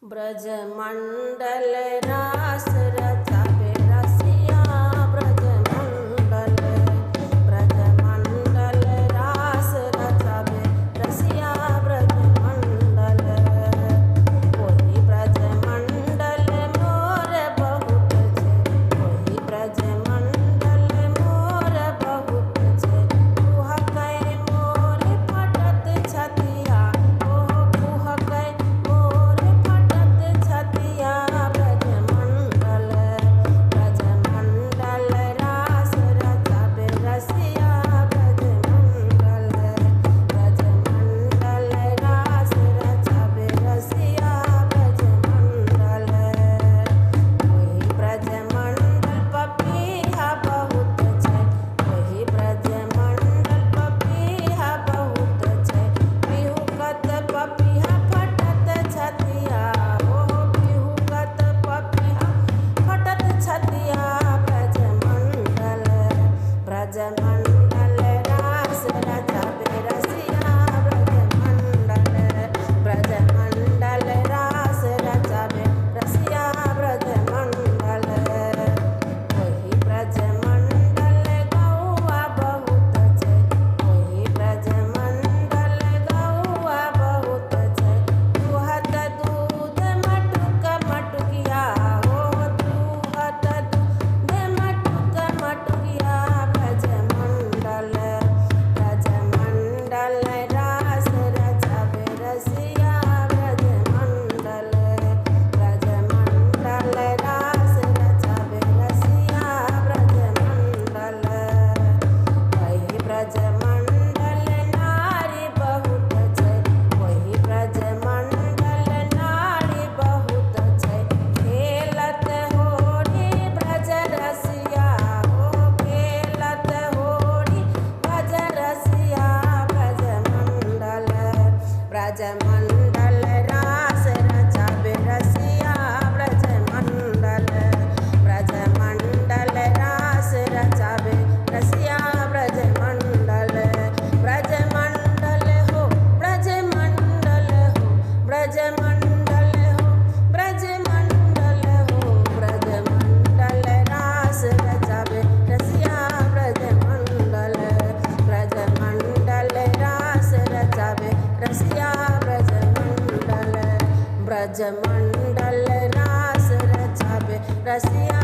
ब्रजमंडल रास रचावे रसिया ब्रजमंडल रास रचावे रसिया ब्रजमंडल कोई ब्रजमंडल मोर बहुत छे कोई ब्रजमंडल मोर बहुत छे कुह कै मोर फटत छतिया कुह कै मोर फटत छतिया ब्रजमंडल रास रचावे रसिया ब्रजमंडल रास रचावे रसिया ब्रजमंडल कोई ब्रजमंडल पपीहा बहुत छै कोई ब्रजमंडल पपीहा बहुत छै पिहुकत पपीहा फटत छतिया पिहुकत पपीहा फटत छतिया ब्रजमंडल रास रचावे रसिया ब्रजमंडल रास रचावे रसिया ब्रजमंडल कोई ब्रजमंडल गौआ बहुत छै कोई ब्रजमंडल गौआ बहुत छै दुहत दूध मटुक मटुकिया दुहत दूध मटुक मटुकिया ब्रजमंडल रास रचावे रसिया ब्रजमंडल रास रचावे रसिया ब्रजमंडल कोई ब्रजमंडल नारी बहुत छै कोई ब्रजमंडल नारी बहुत छै खेलत होरी ब्रज रसिया खेलत होरी ब्रज रसिया ब्रजमंडल रास रचावे रसिया ब्रजमंडल रास रचावे रसिया ब्रजमंडल हो ब्रजमंडल हो ब्रजमंडल हो ब्रजमंडल हो ब्रजमंडल रास रचावे रसिया ब्रजमंडल रास रचावे रसिया ब्रजमंडल रास रचावे रसिया